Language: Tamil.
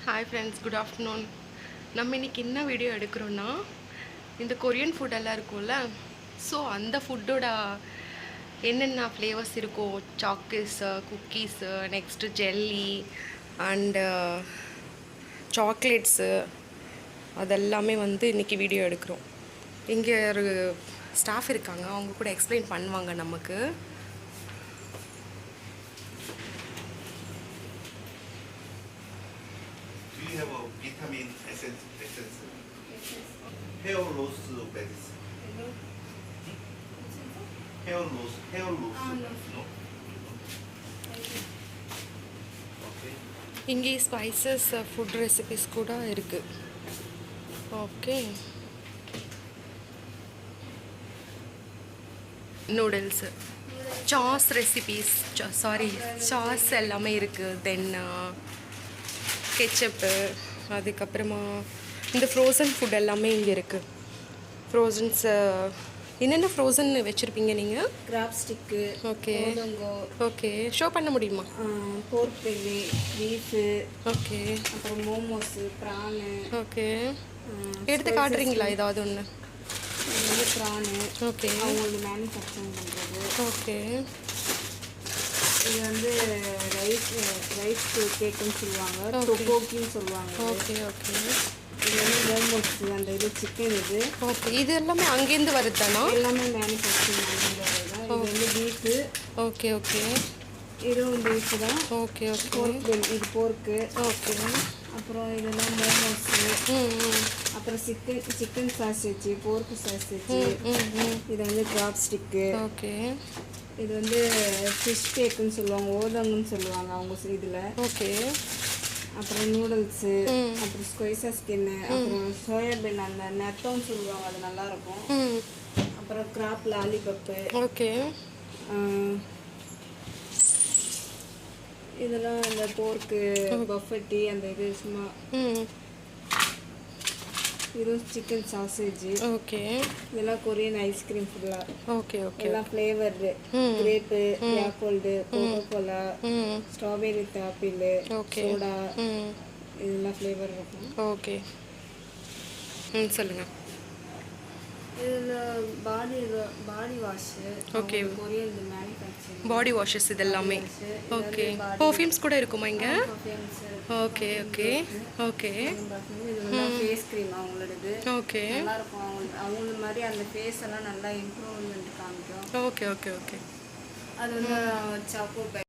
Hi friends, good afternoon. நம்ம இன்றைக்கி என்ன வீடியோ எடுக்கிறோன்னா, இந்த கொரியன் ஃபுட்டெல்லாம் இருக்கும்ல, ஸோ அந்த ஃபுட்டோட என்னென்ன ஃப்ளேவர்ஸ் இருக்கோ, சாக்கீஸு, cookies, next jelly and chocolates, அதெல்லாமே வந்து இன்றைக்கி வீடியோ எடுக்கிறோம். இங்கே ஒரு ஸ்டாஃப் இருக்காங்க, அவங்க கூட எக்ஸ்பிளைன் பண்ணுவாங்க நமக்கு. Do you have a vitamin essence? Hair loss medicine. Hair loss. No. Okay. இங்கே ஸ்பைசஸ் ஃபுட் ரெசிபிஸ் கூட இருக்குது. Okay, noodles, sauce recipes, sauce எல்லாமே இருக்குது. தென் கெச்சப்பு, அதுக்கப்புறமா இந்த ஃப்ரோசன் ஃபுட் எல்லாமே இங்கே இருக்குது. ஃப்ரோசன்ஸு என்னென்ன ஃப்ரோசன் வச்சுருப்பீங்க நீங்கள்? Crab stick, okay okay, show பண்ண முடியுமா? போர்க் பெல்லி, பீஃபு, ஓகே, அப்புறம் மோமோஸு, ப்ரானு. ஓகே, எடுத்து காட்டுறீங்களா ஏதாவது ஒன்று? இது வந்து ப்ரானு. ஓகே, அவங்களுக்கு மேனுஃபேக்சரிங் பண்ணுறது. ஓகே, இது வந்து ரைஸ் கேக்குன்னு சொல்லுவாங்க, டொபோக்கின்னு சொல்லுவாங்க. ஓகே ஓகே, இது வந்து மோமோஸு, அந்த இது சிக்கன். இது ஓகே, இது எல்லாமே அங்கேருந்து வருது தானா? எல்லாமே மேனுஃபேக்சரிங் பண்ணுறது தான். இது வந்து பீஃபு. ஓகே ஓகே, இதுவும் பீஃபு தான். ஓகே ஓகே, போர்க் பெல்லி, இது போர்க்கு. ஓகே, அப்புறம் இதெல்லாம் மோமோஸு. அப்புறம் சிக்கன் சாசேஜ், போர்க்கு சாசேஜ். இது வந்து கிராப் ஸ்டிக்கு. ஓகே, இது வந்து ஃபிஷ் கேக்குன்னு சொல்லுவாங்க, ஓதங்குன்னு சொல்லுவாங்க அவங்க இதில். ஓகே, அப்புறம் நூடுல்ஸு, அப்புறம் ஸ்கொய்சா ஸ்கின்னு, அப்புறம் சோயாபீன் அந்த நெத்தோன்னு சொல்லுவாங்க, அது நல்லாயிருக்கும். அப்புறம் கிராப் லாலிபப்பு. ஓகே, இதெல்லாம் அந்த போர்க்கு பஃபட்டி, அந்த இது சும்மா. இதுவும் சிக்கன் சாசேஜ். ஓகே, இதெல்லாம் கொரியன் ஐஸ்கிரீம் ஃபுல்லாக. ஓகே ஓகே, எல்லாம் flavoured, grape, Yakult, Coca Cola, strawberry apple, soda, இதெல்லாம் ஃப்ளேவர் இருக்கும். ஓகே, சொல்லுங்கள். இதில் body wash. Okay, Korean manufacturing body washes இதெல்லாமே. ஓகே, பர்ஃப்யூம்ஸ் கூட இருக்குமா இங்கே? ஓகே ஓகே ஓகே, இது வந்து ஃபேஸ் க்ரீம் அவங்களோடது. ஓகே, நல்லாயிருக்கும். அவங்க மாதிரி அந்த ஃபேஸ் எல்லாம் நல்லா இம்ப்ரூவ்மெண்ட் காமிக்கும். ஓகே ஓகே ஓகே, அது வந்து சாக்கோ பை,